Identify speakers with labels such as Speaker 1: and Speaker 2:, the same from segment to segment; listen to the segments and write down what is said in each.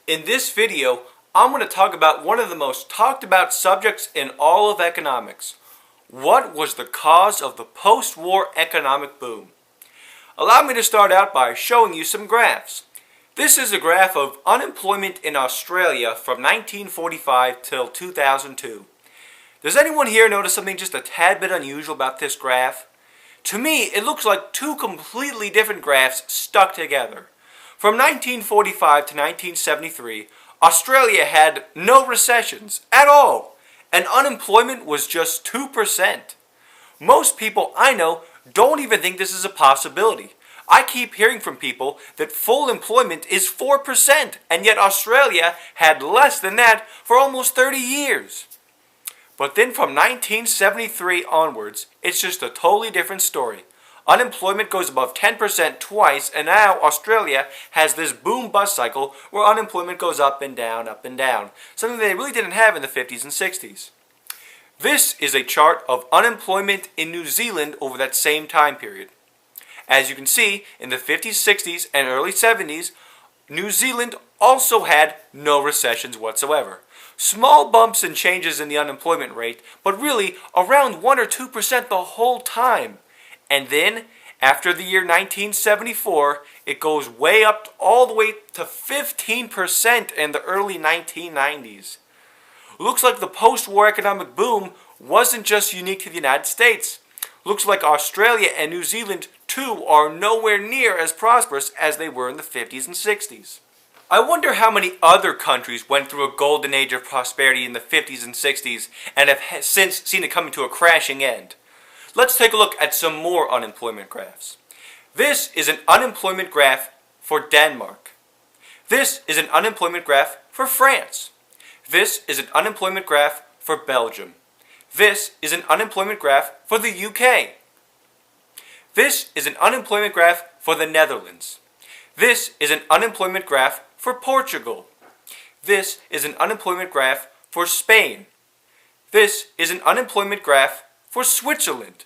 Speaker 1: In this video, I'm going to talk about one of the most talked about subjects in all of economics. What was the cause of the post-war economic boom? Allow me to start out by showing you some graphs. This is a graph of unemployment in Australia from 1945 till 2002. Does anyone here notice something just a tad bit unusual about this graph? To me, it looks like two completely different graphs stuck together. From 1945 to 1973, Australia had no recessions at all, and unemployment was just 2%. Most people I know don't even think this is a possibility. I keep hearing from people that full employment is 4%, and yet Australia had less than that for almost 30 years. But then from 1973 onwards, it's just a totally different story. Unemployment goes above 10% twice, and now Australia has this boom-bust cycle where unemployment goes up and down, something they really didn't have in the 50s and 60s. This is a chart of unemployment in New Zealand over that same time period. As you can see, in the 50s, 60s, and early 70s, New Zealand also had no recessions whatsoever. Small bumps and changes in the unemployment rate, but really around 1 or 2% the whole time. And then, after the year 1974, it goes way up all the way to 15% in the early 1990s. Looks like the post-war economic boom wasn't just unique to the United States. Looks like Australia and New Zealand too are nowhere near as prosperous as they were in the 50s and 60s. I wonder how many other countries went through a golden age of prosperity in the 50s and 60s and have since seen it coming to a crashing end. Let's take a look at some more unemployment graphs. This is an unemployment graph for Denmark. This is an unemployment graph for France. This is an unemployment graph for Belgium. This is an unemployment graph for the UK. This is an unemployment graph for the Netherlands. This is an unemployment graph for Portugal. This is an unemployment graph for Spain. This is an unemployment graph for Switzerland.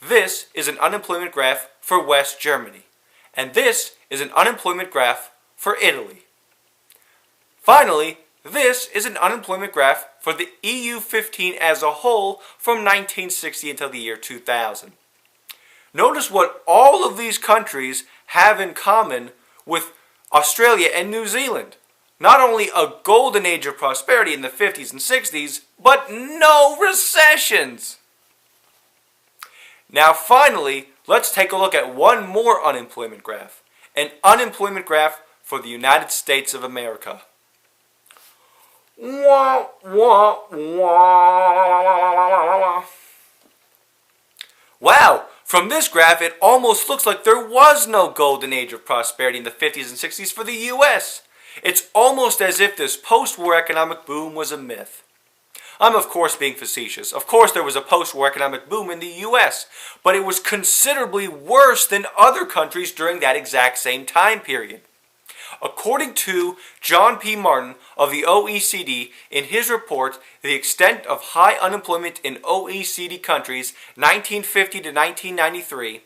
Speaker 1: This is an unemployment graph for West Germany. And this is an unemployment graph for Italy. Finally, this is an unemployment graph for the EU15 as a whole from 1960 until the year 2000. Notice what all of these countries have in common with Australia and New Zealand. Not only a golden age of prosperity in the 50s and 60s, but no recessions! Now finally, let's take a look at one more unemployment graph. An unemployment graph for the United States of America. Wah, wah, wah. Wow! From this graph, it almost looks like there was no golden age of prosperity in the 50s and 60s for the U.S. It's almost as if this post-war economic boom was a myth. I'm of course being facetious. Of course there was a post-war economic boom in the U.S., but it was considerably worse than other countries during that exact same time period. According to John P. Martin of the OECD, in his report, The Extent of High Unemployment in OECD Countries, 1950 to 1993,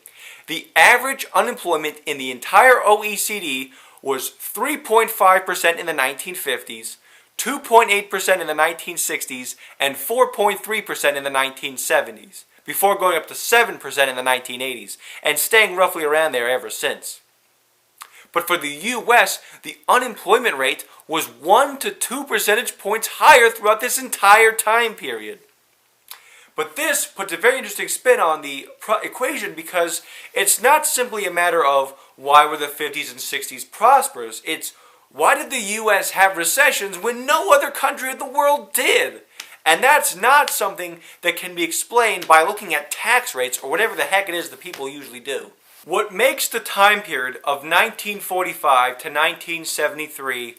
Speaker 1: the average unemployment in the entire OECD was 3.5% in the 1950s, 2.8% in the 1960s, and 4.3% in the 1970s, before going up to 7% in the 1980s, and staying roughly around there ever since. But for the U.S., the unemployment rate was 1 to 2 percentage points higher throughout this entire time period. But this puts a very interesting spin on the equation because it's not simply a matter of why were the 50s and 60s prosperous, it's why did the U.S. have recessions when no other country in the world did? And that's not something that can be explained by looking at tax rates or whatever the heck it is that people usually do. What makes the time period of 1945 to 1973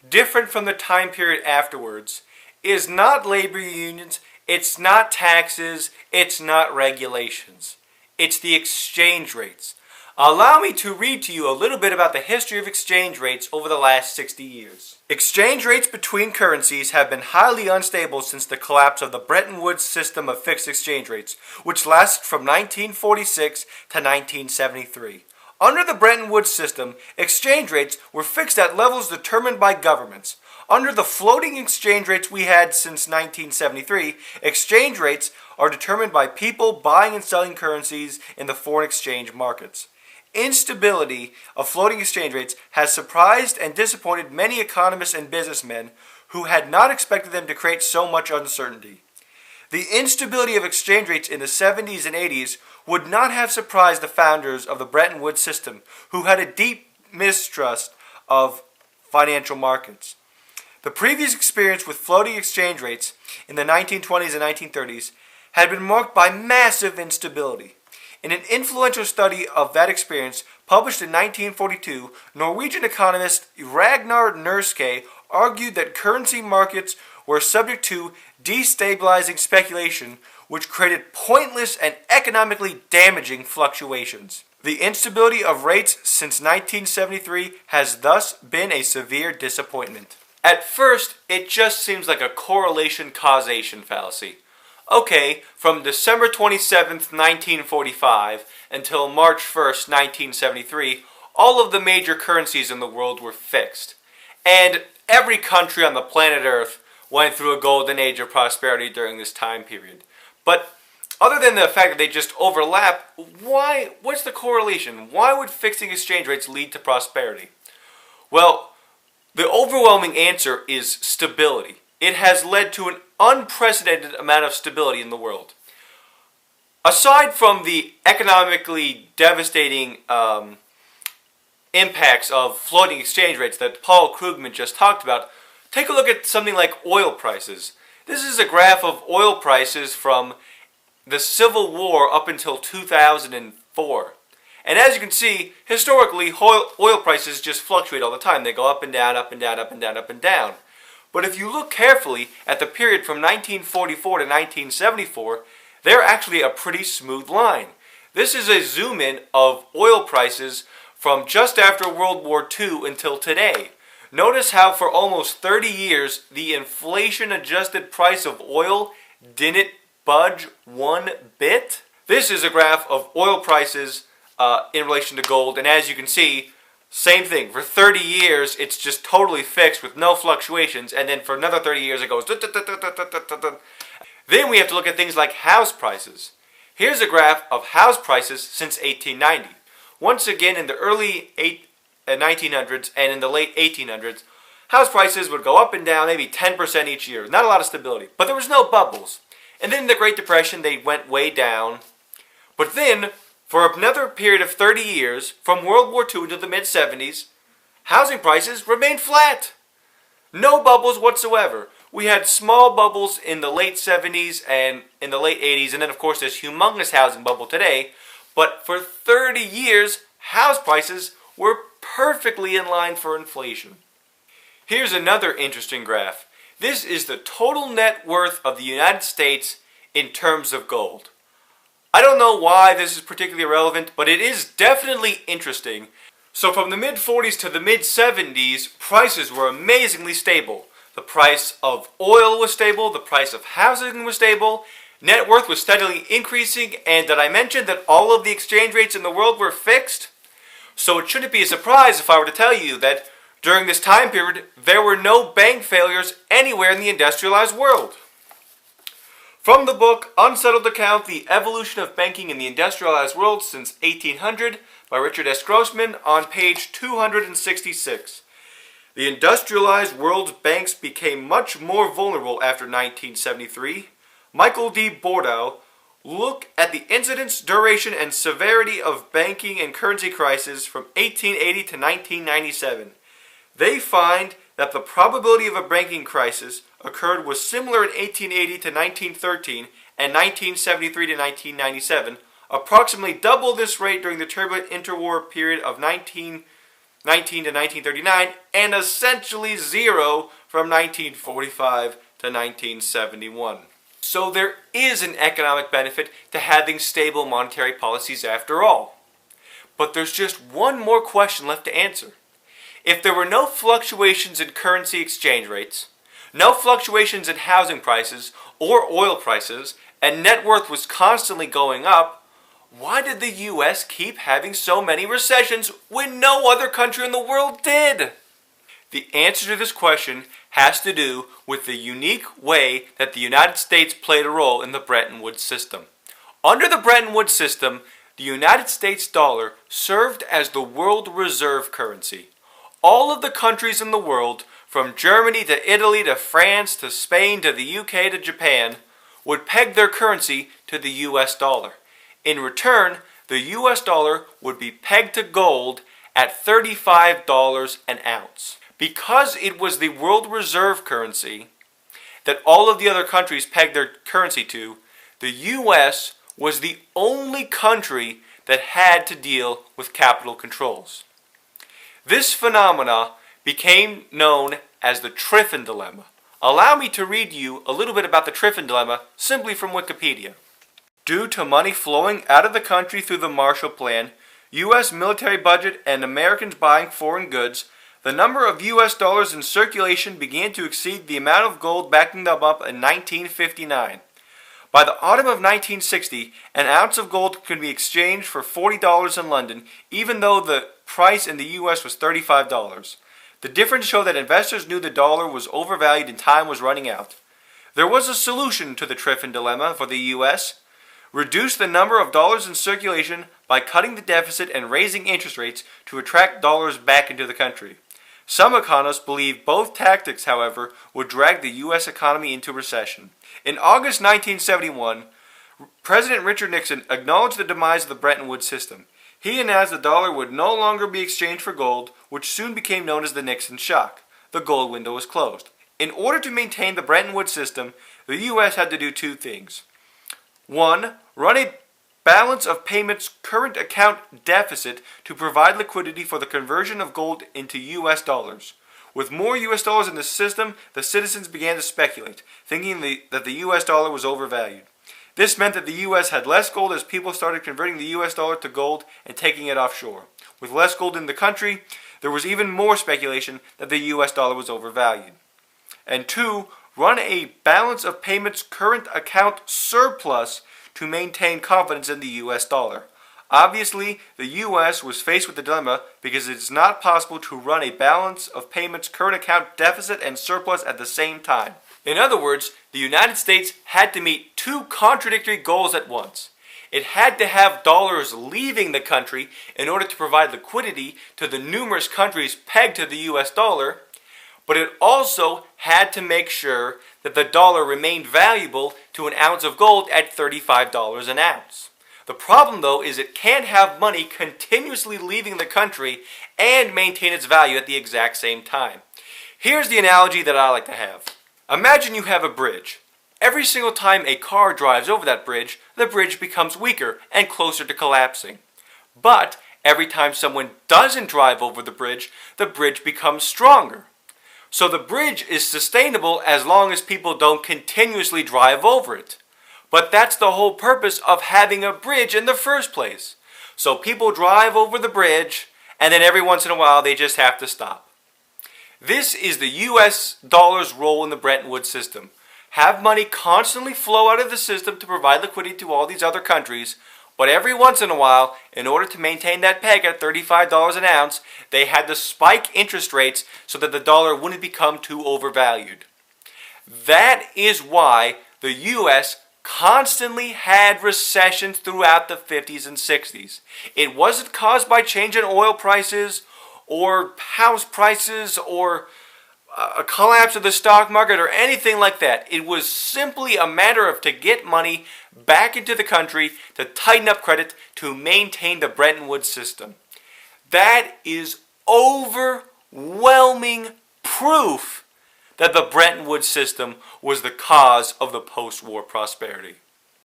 Speaker 1: different from the time period afterwards is not labor unions, it's not taxes, it's not regulations. It's the exchange rates. Allow me to read to you a little bit about the history of exchange rates over the last 60 years. Exchange rates between currencies have been highly unstable since the collapse of the Bretton Woods system of fixed exchange rates, which lasted from 1946 to 1973. Under the Bretton Woods system, exchange rates were fixed at levels determined by governments. Under the floating exchange rates we had since 1973, exchange rates are determined by people buying and selling currencies in the foreign exchange markets. Instability of floating exchange rates has surprised and disappointed many economists and businessmen who had not expected them to create so much uncertainty. The instability of exchange rates in the 70s and 80s would not have surprised the founders of the Bretton Woods system, who had a deep mistrust of financial markets. The previous experience with floating exchange rates in the 1920s and 1930s had been marked by massive instability. In an influential study of that experience, published in 1942, Norwegian economist Ragnar Nerske argued that currency markets were subject to destabilizing speculation, which created pointless and economically damaging fluctuations. The instability of rates since 1973 has thus been a severe disappointment. At first, it just seems like a correlation-causation fallacy. Okay, from December 27th, 1945 until March 1st, 1973, all of the major currencies in the world were fixed. And every country on the planet Earth went through a golden age of prosperity during this time period. But other than the fact that they just overlap, what's the correlation? Why would fixing exchange rates lead to prosperity? Well, the overwhelming answer is stability. It has led to an unprecedented amount of stability in the world. Aside from the economically devastating impacts of floating exchange rates that Paul Krugman just talked about, take a look at something like oil prices. This is a graph of oil prices from the Civil War up until 2004. And as you can see, historically, oil prices just fluctuate all the time. They go up and down, up and down, up and down, up and down. But if you look carefully at the period from 1944 to 1974, they're actually a pretty smooth line. This is a zoom in of oil prices from just after World War II until today. Notice how for almost 30 years, the inflation-adjusted price of oil didn't budge one bit. This is a graph of oil prices in relation to gold, and as you can see, same thing. For 30 years, it's just totally fixed with no fluctuations, and then for another 30 years, it goes. Then we have to look at things like house prices. Here's a graph of house prices since 1890. Once again, in the early 1900s and in the late 1800s, house prices would go up and down maybe 10% each year. Not a lot of stability, but there was no bubbles. And then in the Great Depression, they went way down. But then, for another period of 30 years, from World War II to the mid-70s, housing prices remained flat. No bubbles whatsoever. We had small bubbles in the late 70s and in the late 80s, and then of course this humongous housing bubble today. But for 30 years, house prices were perfectly in line for inflation. Here's another interesting graph. This is the total net worth of the United States in terms of gold. I don't know why this is particularly relevant, but it is definitely interesting. So from the mid-40s to the mid-70s, prices were amazingly stable. The price of oil was stable, the price of housing was stable, net worth was steadily increasing, and did I mention that all of the exchange rates in the world were fixed? So it shouldn't be a surprise if I were to tell you that during this time period, there were no bank failures anywhere in the industrialized world. From the book Untitled Chapter, The Evolution of Banking in the Industrialized World Since 1800 by Richard S. Grossman on page 266. The industrialized world's banks became much more vulnerable after 1973. Michael D. Bordow look at the incidence, duration, and severity of banking and currency crises from 1880 to 1997. They find that the probability of a banking crisis occurred was similar in 1880 to 1913 and 1973 to 1997, approximately double this rate during the turbulent interwar period of 1919 to 1939, and essentially zero from 1945 to 1971. So there is an economic benefit to having stable monetary policies after all. But there's just one more question left to answer. If there were no fluctuations in currency exchange rates, no fluctuations in housing prices or oil prices, and net worth was constantly going up, Why did the U.S. keep having so many recessions when no other country in the world did? The answer to this question has to do with the unique way that the United States played a role in the Bretton Woods system. Under the Bretton Woods system, the United States dollar served as the world reserve currency. All of the countries in the world, from Germany to Italy to France to Spain to the UK to Japan, would peg their currency to the US dollar. In return, the US dollar would be pegged to gold at $35 an ounce. Because it was the world reserve currency that all of the other countries pegged their currency to, the US was the only country that had to deal with capital controls. This phenomena became known as the Triffin dilemma. Allow me to read you a little bit about the Triffin dilemma simply from Wikipedia. Due to money flowing out of the country through the Marshall Plan, U.S. military budget, and Americans buying foreign goods, the number of U.S. dollars in circulation began to exceed the amount of gold backing them up in 1959. By the autumn of 1960, an ounce of gold could be exchanged for $40 in London, even though the price in the U.S. was $35. The difference showed that investors knew the dollar was overvalued and time was running out. There was a solution to the Triffin dilemma for the U.S. Reduce the number of dollars in circulation by cutting the deficit and raising interest rates to attract dollars back into the country. Some economists believe both tactics, however, would drag the U.S. economy into recession. In August 1971, President Richard Nixon acknowledged the demise of the Bretton Woods system. He announced the dollar would no longer be exchanged for gold, which soon became known as the Nixon shock. The gold window was closed. In order to maintain the Bretton Woods system, the U.S. had to do two things. 1. Run a balance of payments current account deficit to provide liquidity for the conversion of gold into U.S. dollars. With more U.S. dollars in the system, the citizens began to speculate, thinking that the U.S. dollar was overvalued. This meant that the U.S. had less gold as people started converting the U.S. dollar to gold and taking it offshore. With less gold in the country, there was even more speculation that the U.S. dollar was overvalued. And 2. Run a balance of payments current account surplus to maintain confidence in the U.S. dollar. Obviously, the U.S. was faced with the dilemma because it is not possible to run a balance of payments current account deficit and surplus at the same time. In other words, the United States had to meet two contradictory goals at once. It had to have dollars leaving the country in order to provide liquidity to the numerous countries pegged to the U.S. dollar, but it also had to make sure that the dollar remained valuable to an ounce of gold at $35 an ounce. The problem, though, is it can't have money continuously leaving the country and maintain its value at the exact same time. Here's the analogy that I like to have. Imagine you have a bridge. Every single time a car drives over that bridge, the bridge becomes weaker and closer to collapsing. But every time someone doesn't drive over the bridge becomes stronger. So the bridge is sustainable as long as people don't continuously drive over it. But that's the whole purpose of having a bridge in the first place. So people drive over the bridge, and then every once in a while they just have to stop. This is the U.S. dollar's role in the Bretton Woods system. Have money constantly flow out of the system to provide liquidity to all these other countries, but every once in a while, in order to maintain that peg at $35 an ounce, they had to spike interest rates so that the dollar wouldn't become too overvalued. That is why the U.S. constantly had recessions throughout the 50s and 60s. It wasn't caused by change in oil prices or house prices or a collapse of the stock market or anything like that. It was simply a matter of to get money back into the country, to tighten up credit, to maintain the Bretton Woods system. That is overwhelming proof that the Bretton Woods system was the cause of the post-war prosperity.